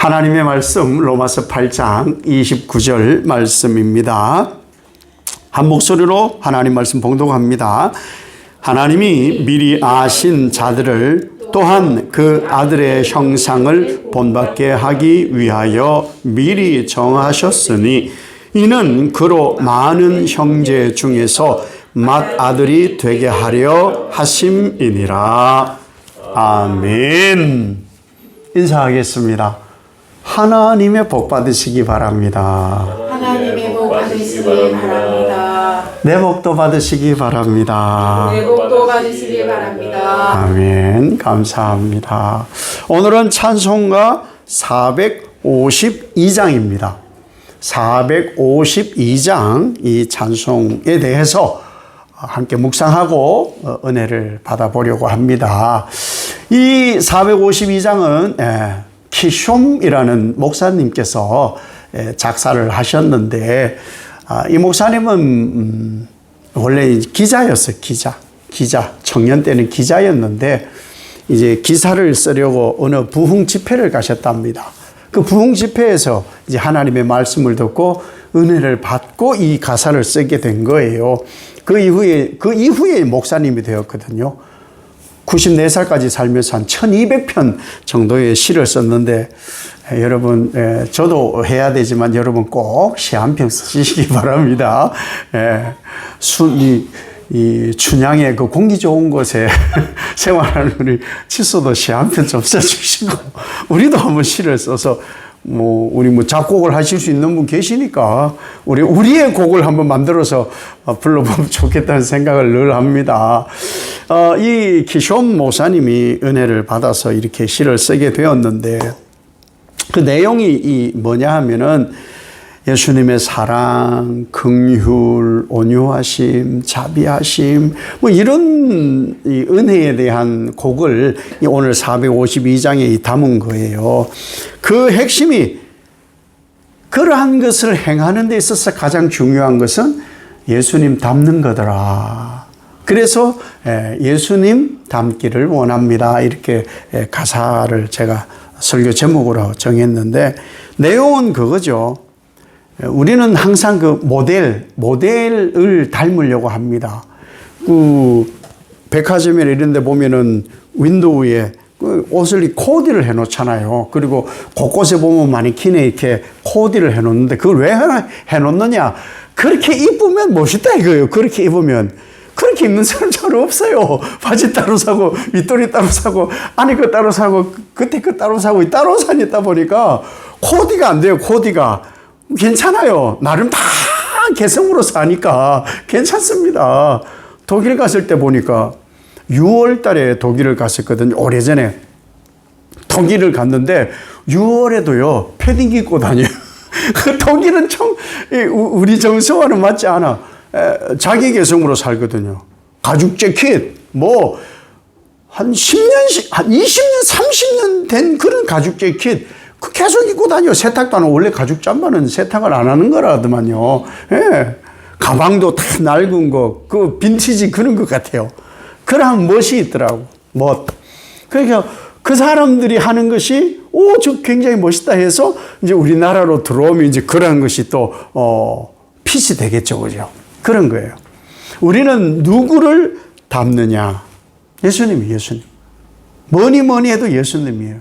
하나님의 말씀 로마서 8장 29절 말씀입니다. 한 목소리로 하나님 말씀 봉독합니다. 하나님이 미리 아신 자들을 또한 그 아들의 형상을 본받게 하기 위하여 미리 정하셨으니 이는 그로 많은 형제 중에서 맏아들이 되게 하려 하심이니라. 아멘. 인사하겠습니다. 하나님의 복 받으시기 바랍니다. 하나님의 복 받으시기 바랍니다. 내 복도 받으시기 바랍니다. 내 복도 받으시기 바랍니다. 아멘. 감사합니다. 오늘은 찬송가 452장입니다. 452장 이 찬송에 대해서 함께 묵상하고 은혜를 받아보려고 합니다. 이 452장은 키숑이라는 목사님께서 작사를 하셨는데, 이 목사님은 원래 기자였어요. 기자. 청년 때는 기자였는데 이제 기사를 쓰려고 어느 부흥 집회를 가셨답니다. 그 부흥 집회에서 이제 하나님의 말씀을 듣고 은혜를 받고 이 가사를 쓰게 된 거예요. 그 이후에 목사님이 되었거든요. 94살까지 살면서 한 1200편 정도의 시를 썼는데, 여러분, 저도 해야 되지만 여러분 꼭 시 한 편 쓰시기 바랍니다. 이 춘향의 그 공기 좋은 곳에 생활하는 우리 치수도 시 한 편 좀 써주시고, 우리도 한번 시를 써서 우리 작곡을 하실 수 있는 분 계시니까 우리의 곡을 한번 만들어서 불러보면 좋겠다는 생각을 늘 합니다. 이 키숑 목사님이 은혜를 받아서 이렇게 시를 쓰게 되었는데, 그 내용이 뭐냐 하면은 예수님의 사랑, 긍휼, 온유하심, 자비하심, 이런 이 은혜에 대한 곡을 오늘 452장에 담은 거예요. 그 핵심이 그러한 것을 행하는 데 있어서 가장 중요한 것은 예수님 닮는 거더라. 그래서 예수님 닮기를 원합니다. 이렇게 가사를 제가 설교 제목으로 정했는데, 내용은 그거죠. 우리는 항상 그 모델을 닮으려고 합니다. 그 백화점이나 이런 데 보면은 윈도우에 그 옷을 코디를 해 놓잖아요. 그리고 곳곳에 보면 마네킹에 이렇게 코디를 해 놓는데, 그걸 왜 해 놓느냐? 그렇게 입으면 멋있다 이거예요. 그렇게 입으면. 그렇게 입는 사람 잘 없어요. 바지 따로 사고, 윗도리 따로 사고, 안에 거 따로 사고, 겉에 거 따로 사고, 따로 사니다 보니까 코디가 안 돼요. 코디가. 괜찮아요. 나름 다 개성으로 사니까 괜찮습니다. 독일 갔을 때 보니까 6월 달에 독일을 갔었거든요. 오래전에 독일을 갔는데 6월에도요 패딩 입고 다녀요. 독일은 좀 우리 정서와는 맞지 않아. 자기 개성으로 살거든요. 가죽 재킷 한 10년씩 한 20년 30년 된 그런 가죽 재킷 그 계속 입고 다녀. 세탁도 안 하고, 원래 가죽 잠바는 세탁을 안 하는 거라더만요. 가방도 다 낡은 거, 그 빈티지 그런 것 같아요. 그러한 멋이 있더라고. 그러니까 그 사람들이 하는 것이, 저 굉장히 멋있다 해서 이제 우리나라로 들어오면 이제 그러한 것이 또, 핏이 되겠죠. 그죠? 그런 거예요. 우리는 누구를 닮느냐? 예수님. 뭐니 해도 예수님이에요.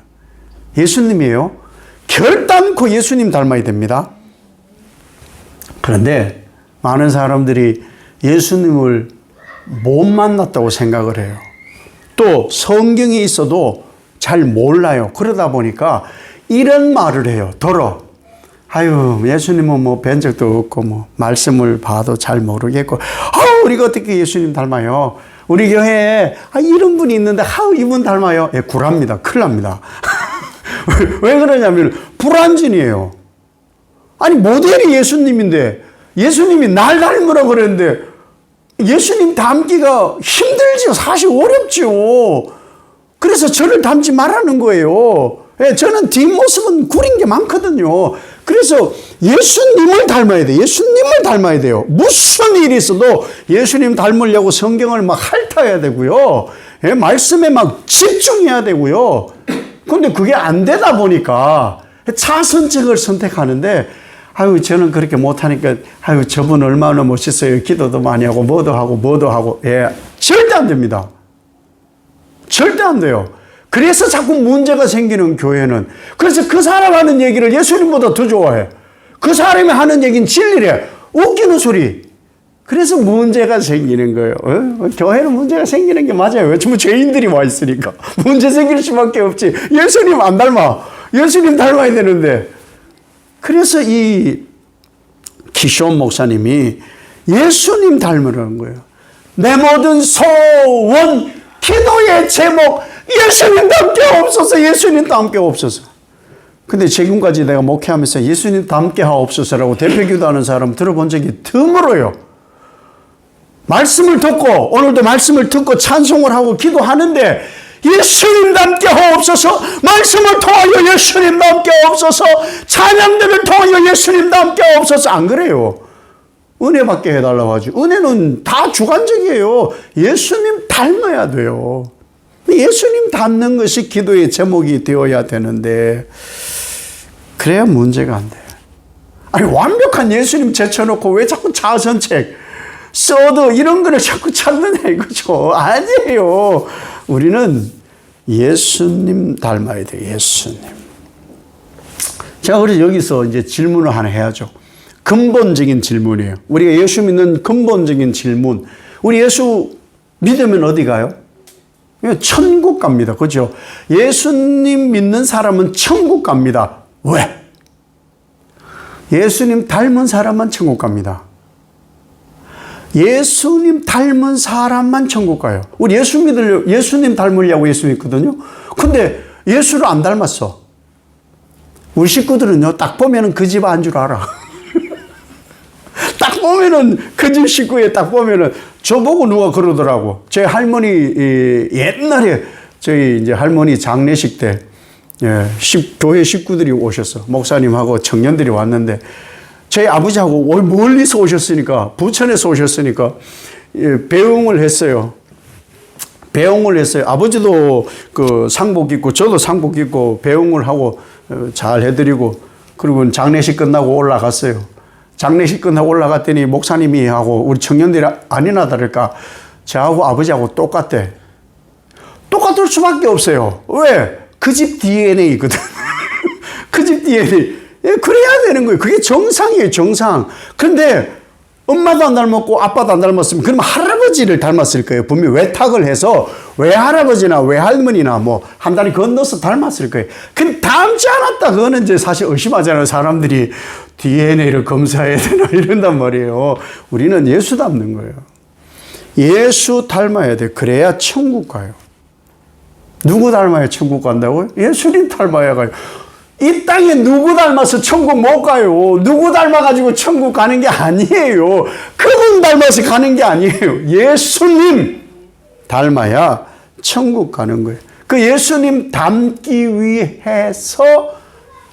예수님이에요. 결단코 예수님 닮아야 됩니다. 그런데 많은 사람들이 예수님을 못 만났다고 생각을 해요. 또 성경에 있어도 잘 몰라요. 그러다 보니까 이런 말을 해요. 예수님은 뵌 적도 없고 말씀을 봐도 잘 모르겠고, 우리가 어떻게 예수님 닮아요? 우리 교회에 이런 분이 있는데 이분 닮아요? 구랍니다. 큰일 납니다. 왜 그러냐면 불완전이에요. 아니 모델이 예수님인데 예수님이 날 닮으라고 그랬는데 예수님 닮기가 힘들지요. 사실 어렵지요. 그래서 저를 닮지 말라는 거예요. 저는 뒷모습은 구린 게 많거든요. 그래서 예수님을 닮아야 돼요. 예수님을 닮아야 돼요. 무슨 일이 있어도 예수님 닮으려고 성경을 막 핥아야 되고요. 말씀에 막 집중해야 되고요. 그런데 그게 안 되다 보니까 차선책을 선택하는데, 아유, 저는 그렇게 못하니까, 아유, 저분 얼마나 멋있어요. 기도도 많이 하고, 뭐도 하고. 예, 절대 안 됩니다. 절대 안 돼요. 그래서 자꾸 문제가 생기는 교회는. 그래서 그 사람 하는 얘기를 예수님보다 더 좋아해. 그 사람이 하는 얘기는 진리래. 웃기는 소리. 그래서 문제가 생기는 거예요. 교회는 문제가 생기는 게 맞아요. 왜? 전부 죄인들이 와 있으니까. 문제 생길 수밖에 없지. 예수님 안 닮아. 예수님 닮아야 되는데. 그래서 이 기숑 목사님이 예수님 닮으라는 거예요. 내 모든 소원, 기도의 제목, 예수님 닮게 없어서, 예수님 닮게 없어서. 근데 지금까지 내가 목회하면서 예수님 닮게 하옵소서라고 대표 기도하는 사람 들어본 적이 드물어요. 말씀을 듣고, 오늘도 말씀을 듣고 찬송을 하고 기도하는데, 예수님 닮게 하옵소서, 말씀을 통하여 예수님 닮게 하옵소서, 찬양들을 통하여 예수님 닮게 하옵소서. 안 그래요. 은혜 받게 해달라고 하죠. 은혜는 다 주관적이에요. 예수님 닮아야 돼요. 예수님 닮는 것이 기도의 제목이 되어야 되는데, 그래야 문제가 안 돼요. 아니, 완벽한 예수님 제쳐놓고 왜 자꾸 자선책, 써도 이런 거를 자꾸 찾느냐 이거죠. 아니에요. 우리는 예수님 닮아야 돼요. 예수님. 자, 그래서 여기서 이제 질문을 하나 해야죠. 근본적인 질문이에요. 우리가 예수 믿는 근본적인 질문. 우리 예수 믿으면 어디 가요? 천국 갑니다. 그죠? 예수님 믿는 사람은 천국 갑니다. 왜? 예수님 닮은 사람만 천국 갑니다. 예수님 닮은 사람만 천국 가요. 우리 예수님 닮으려고 예수 믿거든요. 근데 예수를 안 닮았어. 우리 식구들은요, 딱 보면은 그 집 안 줄 알아. 딱 보면은 그 집 식구에 딱 보면은 저보고 누가 그러더라고. 제 할머니, 옛날에 저희 이제 할머니 장례식 때, 교회 식구들이 오셨어. 목사님하고 청년들이 왔는데, 저희 아버지하고 멀리서 오셨으니까, 부천에서 오셨으니까, 배웅을 했어요. 배웅을 했어요. 아버지도 그 상복 입고, 저도 상복 입고, 배웅을 하고, 잘 해드리고, 그리고 장례식 끝나고 올라갔어요. 장례식 끝나고 올라갔더니 목사님이 하고 우리 청년들이 아니나 다를까, 저하고 아버지하고 똑같대. 똑같을 수밖에 없어요. 왜? 그 집 DNA거든. 그 집 DNA. 그래야 되는 거예요. 그게 정상이에요, 정상. 근데 엄마도 안 닮았고 아빠도 안 닮았으면 그러면 할아버지를 닮았을 거예요. 분명히 외탁을 해서 외할아버지나 외할머니나 뭐 한 다리 건너서 닮았을 거예요. 근데 닮지 않았다. 그거는 이제 사실 의심하잖아요. 사람들이 DNA를 검사해야 되나 이런단 말이에요. 우리는 예수 닮는 거예요. 예수 닮아야 돼. 그래야 천국 가요. 누구 닮아야 천국 간다고요? 예수님 닮아야 가요. 이 땅에 누구 닮아서 천국 못 가요. 누구 닮아가지고 천국 가는 게 아니에요. 그분 닮아서 가는 게 아니에요. 예수님 닮아야 천국 가는 거예요. 그 예수님 닮기 위해서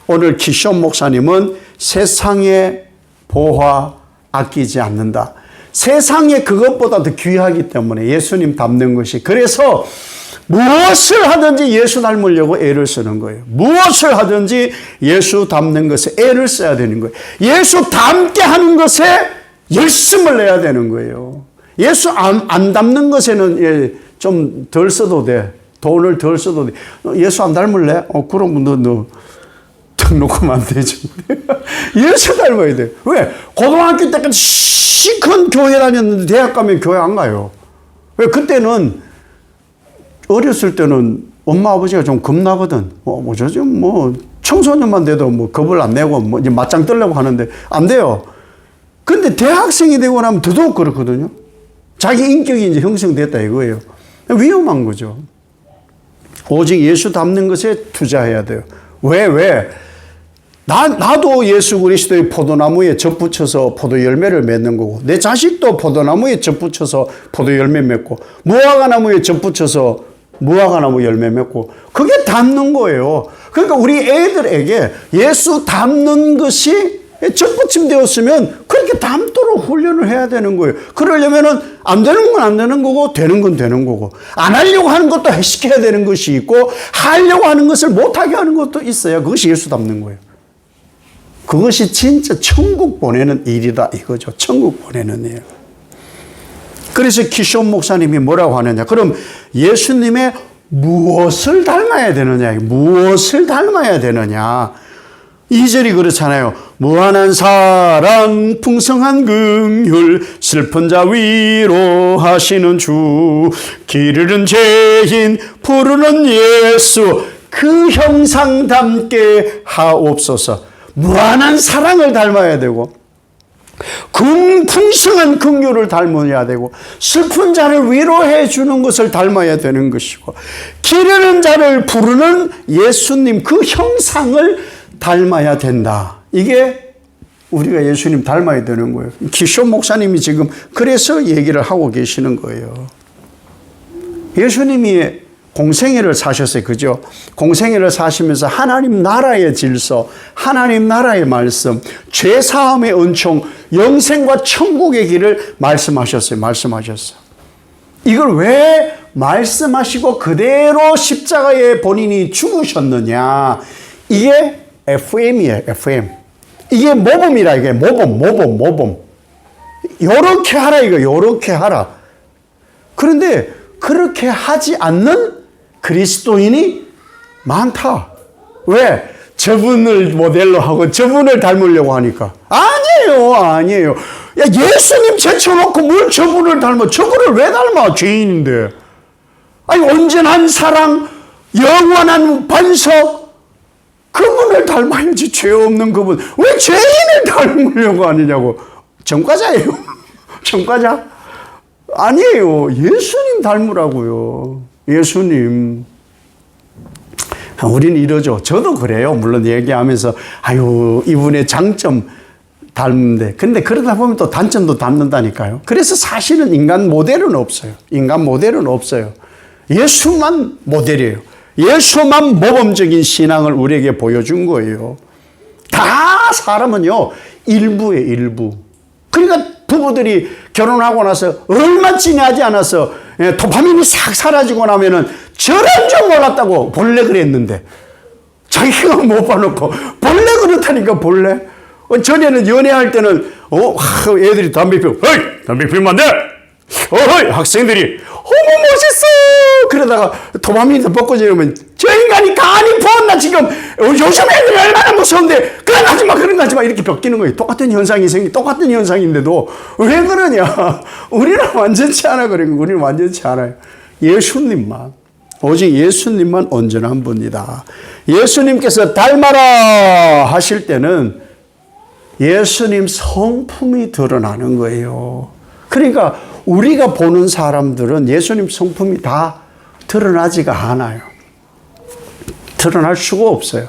오늘 기숑 목사님은 세상의 보화 아끼지 않는다. 세상에 그것보다 더 귀하기 때문에 예수님 닮는 것이. 그래서 무엇을 하든지 예수 닮으려고 애를 쓰는 거예요. 무엇을 하든지 예수 닮는 것에 애를 써야 되는 거예요. 예수 닮게 하는 것에 열심을 내야 되는 거예요. 예수 안 닮는 것에는 좀 덜 써도 돼. 돈을 덜 써도 돼. 예수 안 닮을래? 그럼 너 등록하면 안 되지. 예수 닮아야 돼. 왜? 고등학교 때까지 시큰 교회 다녔는데 대학 가면 교회 안 가요. 왜? 그때는 어렸을 때는 엄마 아버지가 좀 겁나거든. 청소년만 돼도 겁을 안 내고 이제 맞짱 뜨려고 하는데 안 돼요. 근데 대학생이 되고 나면 더더욱 그렇거든요. 자기 인격이 이제 형성됐다 이거예요. 위험한 거죠. 오직 예수 닮는 것에 투자해야 돼요. 왜? 나도 예수 그리스도의 포도나무에 젖붙여서 포도 열매를 맺는 거고, 내 자식도 포도나무에 젖붙여서 포도 열매 맺고, 무화과나무에 젖붙여서 무화과나무 열매 맺고, 그게 닮는 거예요. 그러니까 우리 애들에게 예수 닮는 것이 접붙임 되었으면 그렇게 닮도록 훈련을 해야 되는 거예요. 그러려면은 안 되는 건 안 되는 거고 되는 건 되는 거고 안 하려고 하는 것도 시켜야 되는 것이 있고 하려고 하는 것을 못하게 하는 것도 있어야 그것이 예수 닮는 거예요. 그것이 진짜 천국 보내는 일이다 이거죠. 천국 보내는 일. 그래서 키숑 목사님이 뭐라고 하느냐. 그럼 예수님의 무엇을 닮아야 되느냐. 무엇을 닮아야 되느냐. 2절이 그렇잖아요. 무한한 사랑 풍성한 긍휼 슬픈 자 위로하시는 주 길 잃은 죄인 부르는 예수 그 형상 닮게 하옵소서. 무한한 사랑을 닮아야 되고 풍성한 긍휼을 닮아야 되고 슬픈 자를 위로해 주는 것을 닮아야 되는 것이고 길 잃은 자를 부르는 예수님 그 형상을 닮아야 된다. 이게 우리가 예수님 닮아야 되는 거예요. 키숑 목사님이 지금 그래서 얘기를 하고 계시는 거예요. 예수님이 공생애를 사셨어요. 그죠? 공생애를 사시면서 하나님 나라의 질서, 하나님 나라의 말씀, 죄사함의 은총, 영생과 천국의 길을 말씀하셨어요. 말씀하셨어요. 이걸 왜 말씀하시고 그대로 십자가에 본인이 죽으셨느냐. 이게 FM이에요. FM. 이게 모범이라 이게 모범. 요렇게 하라 이거. 요렇게 하라. 그런데 그렇게 하지 않는 그리스도인이 많다. 왜? 저분을 모델로 하고 저분을 닮으려고 하니까. 아니에요. 야, 예수님 제쳐놓고 뭘 저분을 닮아? 저분을 왜 닮아? 죄인인데. 아니, 온전한 사랑, 영원한 반석, 그분을 닮아야지. 죄 없는 그분. 왜 죄인을 닮으려고 하느냐고. 전과자예요. 전과자? 아니에요. 예수님 닮으라고요. 예수님. 우리는 이러죠. 저도 그래요. 물론 얘기하면서 아유 이분의 장점 닮는데 근데 그러다 보면 또 단점도 닮는다니까요. 그래서 사실은 인간 모델은 없어요. 인간 모델은 없어요. 예수만 모델이에요. 예수만 모범적인 신앙을 우리에게 보여준 거예요. 다 사람은요. 일부예요. 일부. 그러니까 부부들이 결혼하고 나서 얼마 지나지 않아서 도파민이 싹 사라지고 나면은 저런 줄 몰랐다고 본래 그랬는데 자기가 못 봐놓고 본래 그렇다니까 본래. 전에는 연애할 때는 애들이 담배 피우고 담배 피우면 안 돼. 학생들이 멋있어. 그러다가 도파민이 벗겨지면 저 인간이 간이 부었나 지금 요즘 애들이 얼마나 무서운데 그런 거 하지 마 이렇게 벗기는 거예요. 똑같은 현상인데도 왜 그러냐. 우리는 완전치 않아. 우리는 완전치 않아요. 예수님만 오직 예수님만 온전한 분이다. 예수님께서 닮아라 하실 때는 예수님 성품이 드러나는 거예요. 그러니까 우리가 보는 사람들은 예수님 성품이 다 드러나지가 않아요. 드러날 수가 없어요.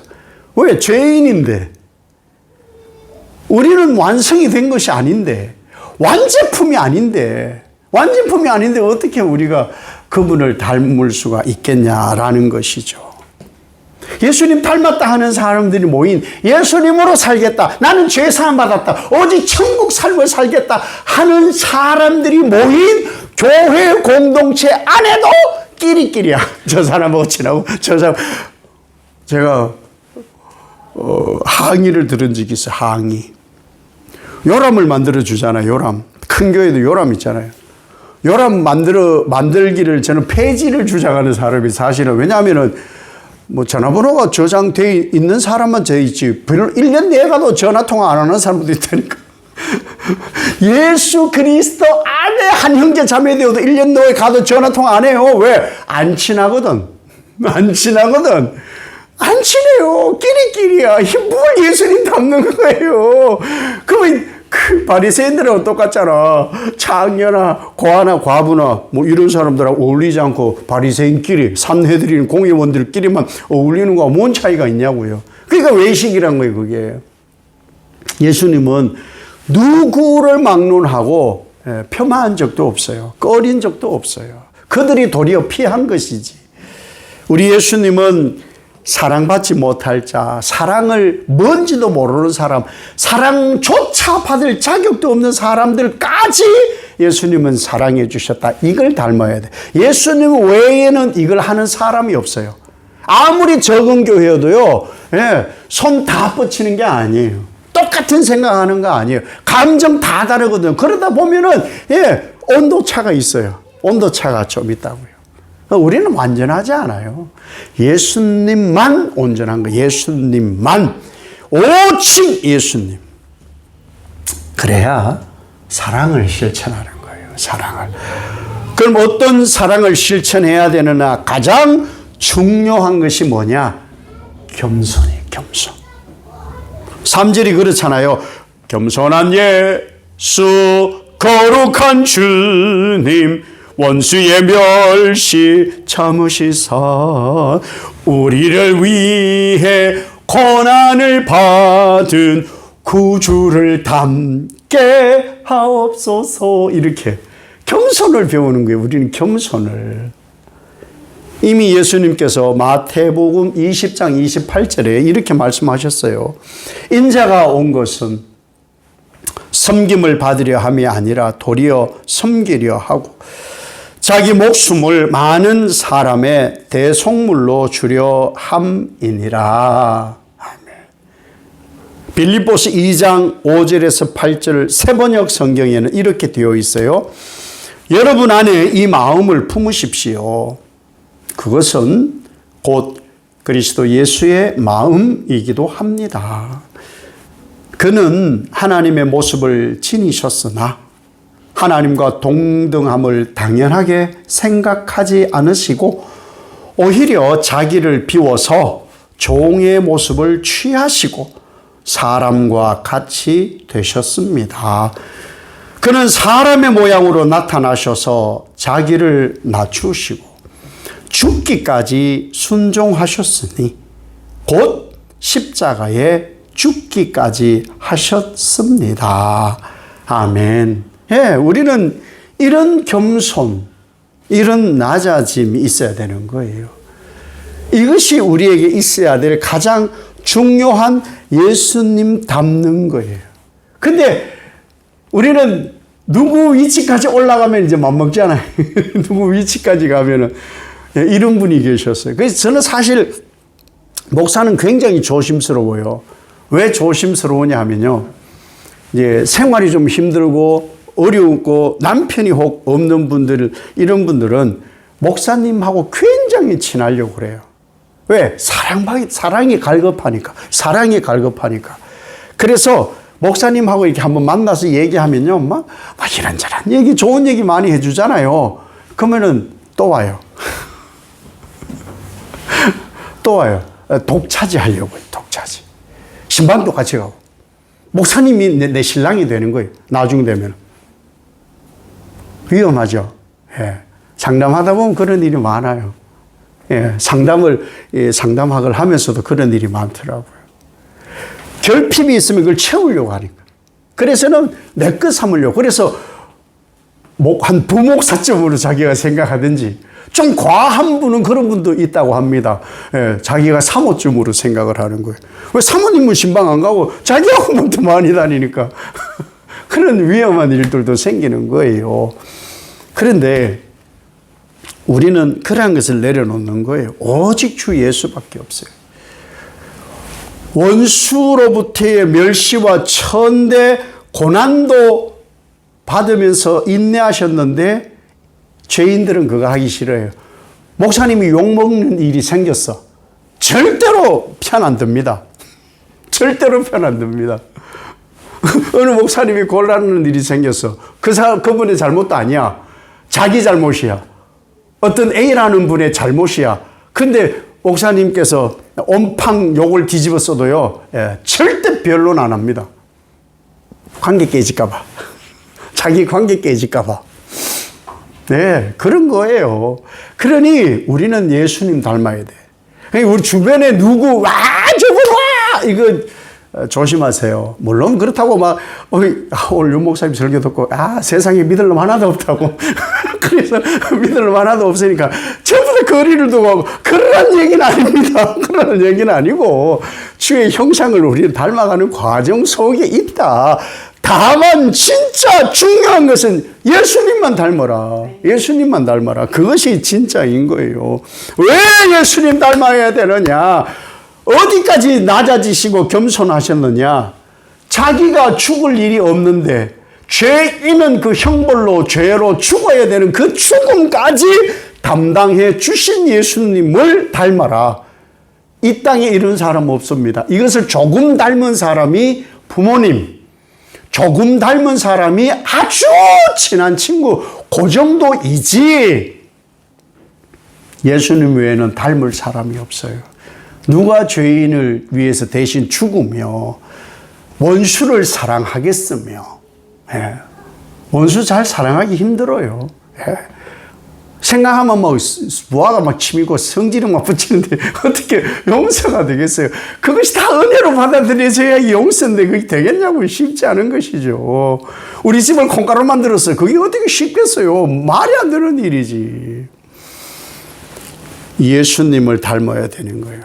왜? 죄인인데. 우리는 완성이 된 것이 아닌데. 완제품이 아닌데 어떻게 우리가 그분을 닮을 수가 있겠냐라는 것이죠. 예수님 닮았다 하는 사람들이 모인 예수님으로 살겠다. 나는 죄사함 받았다. 오직 천국 삶을 살겠다 하는 사람들이 모인 교회 공동체 안에도 끼리끼리야. 저 사람하고 친하고 저 사람. 제가 항의를 들은 적이 있어요. 항의. 요람을 만들어 주잖아요. 요람. 큰 교회도 요람 있잖아요. 요람 만들기를 저는 폐지를 주장하는 사람이 사실은 왜냐하면은 전화번호가 저장되어 있는 사람만 돼 있지. 1년 내에 가도 전화통화 안 하는 사람도 있다니까. 예수 그리스도 안에 한 형제 자매 되어도 1년 내에 가도 전화통화 안 해요. 왜? 안 친하거든. 안 친해요. 끼리끼리야. 뭘 예수님 닮는 거예요. 그러면 그 바리새인들하고 똑같잖아. 창녀나 고아나 과부나 이런 사람들하고 어울리지 않고 바리새인끼리 산헤드린 공회원들끼리만 어울리는 거와 뭔 차이가 있냐고요. 그러니까 외식이란 거예요. 그게. 예수님은 누구를 막론하고 폄하한 적도 없어요. 꺼린 적도 없어요. 그들이 도리어 피한 것이지. 우리 예수님은 사랑받지 못할 자, 사랑을 뭔지도 모르는 사람, 사랑조차 받을 자격도 없는 사람들까지 예수님은 사랑해 주셨다. 이걸 닮아야 돼. 예수님 외에는 이걸 하는 사람이 없어요. 아무리 적은 교회여도요, 손 다 뻗치는 게 아니에요. 똑같은 생각하는 거 아니에요. 감정 다 다르거든요. 그러다 보면은, 온도차가 있어요. 온도차가 좀 있다고요. 우리는 완전하지 않아요. 예수님만 온전한 거. 예수님만. 오직 예수님. 그래야 사랑을 실천하는 거예요. 사랑을. 그럼 어떤 사랑을 실천해야 되느냐? 가장 중요한 것이 뭐냐? 겸손이에요. 겸손. 3절이 그렇잖아요. 겸손한 예수 거룩한 주님 원수의 멸시 참으시사 우리를 위해 고난을 받은 구주를 닮게 하옵소서. 이렇게 겸손을 배우는 거예요. 우리는 겸손을. 이미 예수님께서 마태복음 20장 28절에 이렇게 말씀하셨어요. 인자가 온 것은 섬김을 받으려 함이 아니라 도리어 섬기려 하고 자기 목숨을 많은 사람의 대속물로 주려 함이니라. 아멘. 빌립보서 2장 5절에서 8절 새번역 성경에는 이렇게 되어 있어요. 여러분 안에 이 마음을 품으십시오. 그것은 곧 그리스도 예수의 마음이기도 합니다. 그는 하나님의 모습을 지니셨으나 하나님과 동등함을 당연하게 생각하지 않으시고 오히려 자기를 비워서 종의 모습을 취하시고 사람과 같이 되셨습니다. 그는 사람의 모양으로 나타나셔서 자기를 낮추시고 죽기까지 순종하셨으니 곧 십자가에 죽기까지 하셨습니다. 아멘. 우리는 이런 겸손, 이런 낮아짐이 있어야 되는 거예요. 이것이 우리에게 있어야 될 가장 중요한 예수님 닮는 거예요. 근데 우리는 누구 위치까지 올라가면 이제 맘먹잖아요. 누구 위치까지 가면은 이런 분이 계셨어요. 그래서 저는 사실 목사는 굉장히 조심스러워요. 왜 조심스러우냐 하면요. 이제 생활이 좀 힘들고 어려웠고 남편이 혹 없는 분들, 이런 분들은 목사님하고 굉장히 친하려고 그래요. 왜? 사랑이 갈급하니까. 사랑이 갈급하니까. 그래서 목사님하고 이렇게 한번 만나서 얘기하면요. 막 이런저런 얘기, 좋은 얘기 많이 해주잖아요. 그러면은 또 와요. 또 와요. 독차지 하려고 해요. 독차지. 신방도 같이 가고. 목사님이 내 신랑이 되는 거예요. 나중 되면. 위험하죠. 상담하다 보면 그런 일이 많아요. 상담학을 하면서도 그런 일이 많더라고요. 결핍이 있으면 그걸 채우려고 하니까. 그래서는 내 것 삼으려고. 그래서 한 부목사점으로 자기가 생각하든지, 좀 과한 분은 그런 분도 있다고 합니다. 자기가 사모쯤으로 생각을 하는 거예요. 왜 사모님은 신방 안 가고 자기하고만 더 많이 다니니까. 그런 위험한 일들도 생기는 거예요. 그런데 우리는 그러한 것을 내려놓는 거예요. 오직 주 예수밖에 없어요. 원수로부터의 멸시와 천대 고난도 받으면서 인내하셨는데 죄인들은 그거 하기 싫어요. 목사님이 욕먹는 일이 생겼어. 절대로 편 안 듭니다. 절대로 편 안 듭니다. 어느 목사님이 곤란한 일이 생겼어. 그분의 잘못도 아니야. 자기 잘못이야. 어떤 A라는 분의 잘못이야. 근데 목사님께서 온팡 욕을 뒤집어 써도요, 절대 변론 안 합니다. 관계 깨질까봐. 자기 관계 깨질까봐. 네, 그런 거예요. 그러니 우리는 예수님 닮아야 돼. 우리 주변에 누구, 저분 와! 이거 조심하세요. 물론 그렇다고 오늘 윤 목사님 설교 듣고, 세상에 믿을 놈 하나도 없다고. 그래서 믿을 만화도 없으니까 전부 다 거리를 두고 하고, 그러란 얘기는 아닙니다. 그러란 얘기는 아니고 주의 형상을 우리는 닮아가는 과정 속에 있다. 다만 진짜 중요한 것은 예수님만 닮아라. 예수님만 닮아라. 그것이 진짜인 거예요. 왜 예수님 닮아야 되느냐? 어디까지 낮아지시고 겸손하셨느냐? 자기가 죽을 일이 없는데 죄인은 그 형벌로 죄로 죽어야 되는 그 죽음까지 담당해 주신 예수님을 닮아라. 이 땅에 이런 사람 없습니다. 이것을 조금 닮은 사람이 부모님, 조금 닮은 사람이 아주 친한 친구, 그 정도이지 예수님 외에는 닮을 사람이 없어요. 누가 죄인을 위해서 대신 죽으며 원수를 사랑하겠으며, 예. 원수 잘 사랑하기 힘들어요. 예. 생각하면 막 부하가 막 치미고 성질은 막 붙이는데 어떻게 용서가 되겠어요? 그것이 다 은혜로 받아들여져야 용서인데 그게 되겠냐고. 쉽지 않은 것이죠. 우리 집을 콩가루 만들었어요. 그게 어떻게 쉽겠어요? 말이 안 되는 일이지. 예수님을 닮아야 되는 거예요.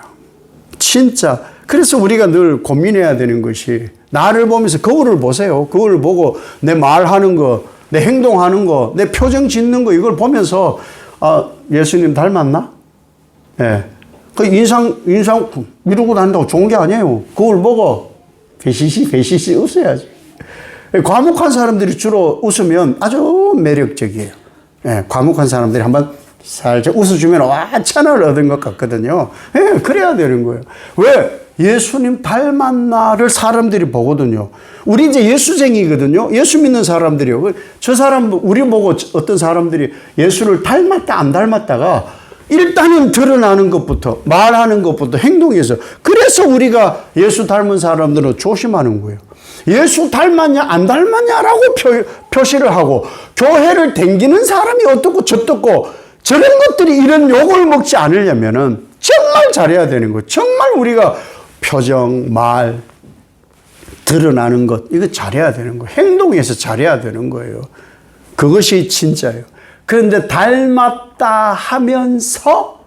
진짜. 그래서 우리가 늘 고민해야 되는 것이, 나를 보면서 거울을 보세요. 거울을 보고 내 말하는 거, 내 행동하는 거, 내 표정 짓는 거, 이걸 보면서 아, 예수님 닮았나? 예. 그 인상 이러고 다닌다고 좋은 게 아니에요. 거울 보고 배시시 웃어야지. 과묵한 사람들이 주로 웃으면 아주 매력적이에요. 예. 과묵한 사람들이 한번 살짝 웃어주면 와, 천을 얻은 것 같거든요. 예, 그래야 되는 거예요. 왜? 예수님 닮았나를 사람들이 보거든요. 우리 이제 예수쟁이거든요. 예수 믿는 사람들이요. 저 사람, 우리 보고 어떤 사람들이 예수를 닮았다, 안 닮았다가 일단은 드러나는 것부터, 말하는 것부터, 행동에서. 그래서 우리가 예수 닮은 사람들은 조심하는 거예요. 예수 닮았냐, 안 닮았냐라고 표시를 하고, 교회를 댕기는 사람이 어떻고 저떻고, 저런 것들이 이런 욕을 먹지 않으려면은 정말 잘해야 되는 거예요. 정말 우리가 표정, 말, 드러나는 것, 이거 잘해야 되는 거예요. 행동에서 잘해야 되는 거예요. 그것이 진짜예요. 그런데 닮았다 하면서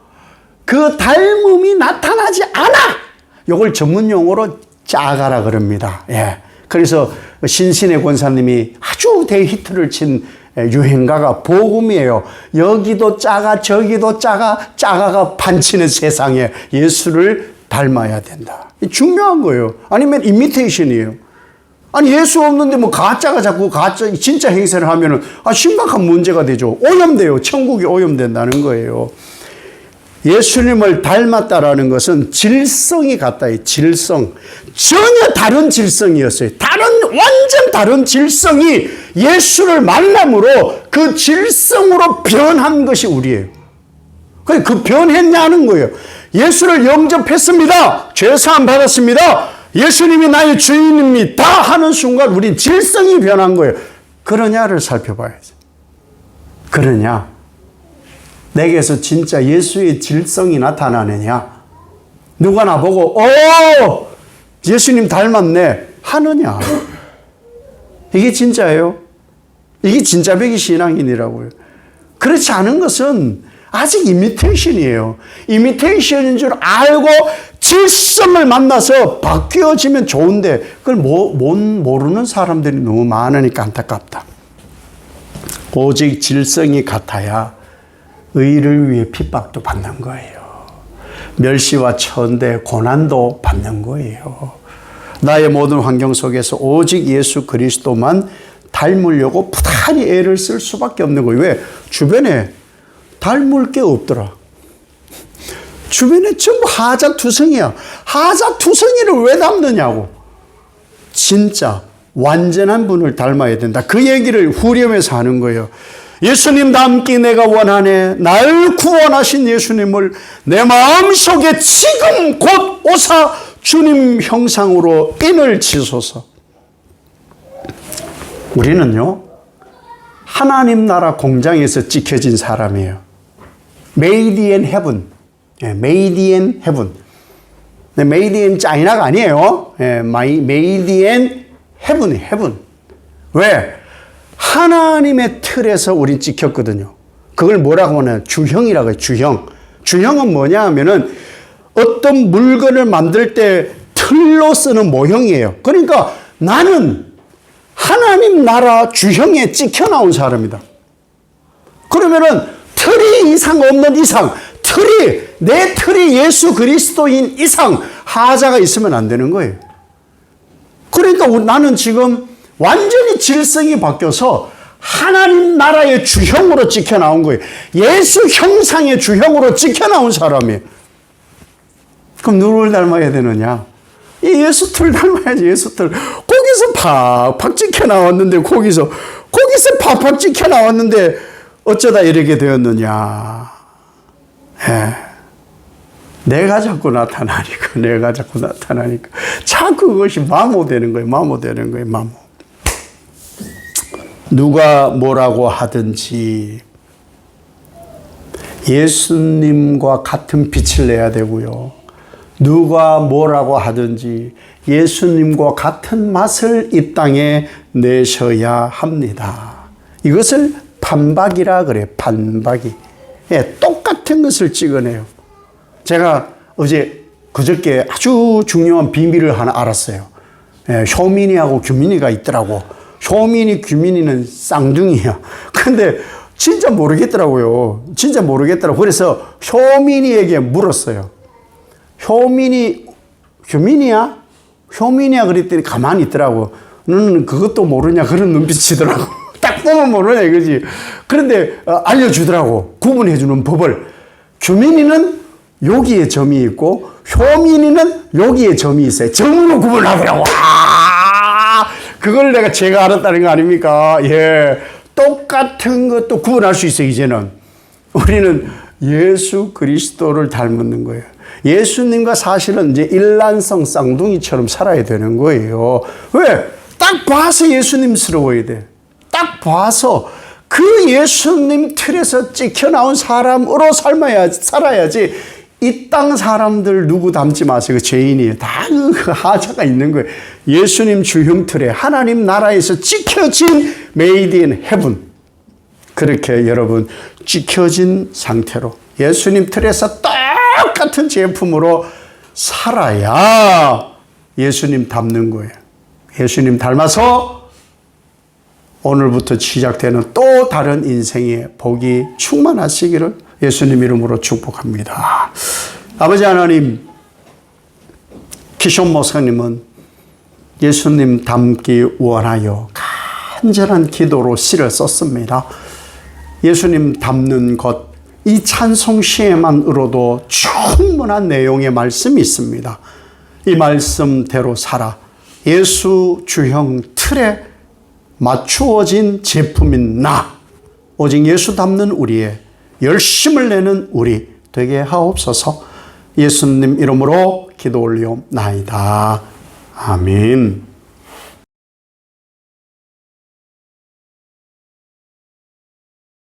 그 닮음이 나타나지 않아! 이걸 전문 용어로 짜가라 그럽니다. 예. 그래서 신신의 권사님이 아주 대히트를 친 유행가가 복음이에요. 여기도 짜가 저기도 짜가가 판치는 세상에 예수를 닮아야 된다. 중요한 거예요. 아니면 이미테이션이에요. 아니 예수 없는데 뭐 가짜가 자꾸 가짜 진짜 행세를 하면은 심각한 문제가 되죠. 오염돼요. 천국이 오염된다는 거예요. 예수님을 닮았다라는 것은 질성이 같다. 질성. 전혀 다른 질성이었어요. 완전 다른 질성이 예수를 만남으로 그 질성으로 변한 것이 우리예요. 그 변했냐는 거예요. 예수를 영접했습니다. 죄사함 받았습니다. 예수님이 나의 주인입니다 하는 순간 우린 질성이 변한 거예요. 그러냐를 살펴봐야지. 그러냐? 내게서 진짜 예수의 질성이 나타나느냐? 누가 나보고 예수님 닮았네 하느냐? 이게 진짜예요? 이게 진짜 배기 신앙인이라고요. 그렇지 않은 것은 아직 이미테이션이에요. 이미테이션인 줄 알고 질성을 만나서 바뀌어지면 좋은데 그걸 모르는 사람들이 너무 많으니까 안타깝다. 오직 질성이 같아야 의를 위해 핍박도 받는 거예요. 멸시와 천대, 고난도 받는 거예요. 나의 모든 환경 속에서 오직 예수 그리스도만 닮으려고 부단히 애를 쓸 수밖에 없는 거예요. 왜? 주변에 닮을 게 없더라. 주변에 전부 하자투성이야. 하자투성이를 왜 닮느냐고. 진짜 완전한 분을 닮아야 된다. 그 얘기를 후렴에서 하는 거예요. 예수님 닮기 내가 원하네. 날 구원하신 예수님을 내 마음속에 지금 곧 오사 주님 형상으로 인을 치소서. 우리는요, 하나님 나라 공장에서 찍혀진 사람이에요. Made in heaven. Made in heaven. Made in China가 아니에요. Made in heaven. 왜? 하나님의 틀에서 우린 찍혔거든요. 그걸 뭐라고 하냐? 주형이라고 해요. 주형. 주형은 뭐냐 하면은 어떤 물건을 만들 때 틀로 쓰는 모형이에요. 그러니까 나는 하나님 나라 주형에 찍혀 나온 사람이다. 그러면은 틀이 이상 없는 이상, 내 틀이 예수 그리스도인 이상 하자가 있으면 안 되는 거예요. 그러니까 나는 지금 완전히 질성이 바뀌어서 하나님 나라의 주형으로 찍혀 나온 거예요. 예수 형상의 주형으로 찍혀 나온 사람이에요. 그럼 누구를 닮아야 되느냐? 이 예수 틀 닮아야지, 예수 틀. 거기서 팍팍 찍혀 나왔는데, 거기서 팍팍 찍혀 나왔는데, 어쩌다 이렇게 되었느냐. 내가 자꾸 나타나니까. 자꾸 그것이 마모되는 거예요, 마모. 누가 뭐라고 하든지, 예수님과 같은 빛을 내야 되고요. 누가 뭐라고 하든지 예수님과 같은 맛을 이 땅에 내셔야 합니다. 이것을 판박이라 그래요. 판박이. 똑같은 것을 찍어내요. 제가 그저께 아주 중요한 비밀을 하나 알았어요. 효민이하고 규민이가 있더라고. 효민이, 규민이는 쌍둥이야. 근데 진짜 모르겠더라고요. 그래서 효민이에게 물었어요. 규민이야? 그랬더니 가만히 있더라고. 너는 그것도 모르냐? 그런 눈빛이더라고. 딱 보면 모르냐 이거지. 그런데 알려주더라고. 구분해주는 법을. 규민이는 여기에 점이 있고 효민이는 여기에 점이 있어요. 점으로 구분하더라고. 그걸 제가 알았다는 거 아닙니까? 똑같은 것도 구분할 수 있어요. 이제는 우리는 예수 그리스도를 닮는 거예요. 예수님과 사실은 이제 일란성 쌍둥이처럼 살아야 되는 거예요. 왜? 딱 봐서 예수님스러워야 돼. 딱 봐서 그 예수님 틀에서 찍혀 나온 사람으로 살아야지. 이 땅 사람들 누구 닮지 마세요. 그 죄인이에요. 다 그 하자가 있는 거예요. 예수님 주형 틀에 하나님 나라에서 찍혀진 메이드 인 헤븐. 그렇게 여러분 찍혀진 상태로 예수님 틀에서 똑같은 제품으로 살아야 예수님 닮는 거예요. 예수님 닮아서 오늘부터 시작되는 또 다른 인생의 복이 충만하시기를 예수님 이름으로 축복합니다. 아버지 하나님, 키숑 목사님은 예수님 닮기 원하여 간절한 기도로 시를 썼습니다. 예수님 닮는 것, 이 찬송 시에만으로도 충분한 내용의 말씀이 있습니다. 이 말씀대로 살아 예수 주형 틀에 맞추어진 제품인 나, 오직 예수 닮는 우리의 열심을 내는 우리 되게 하옵소서. 예수님 이름으로 기도 올리옵나이다. 아멘.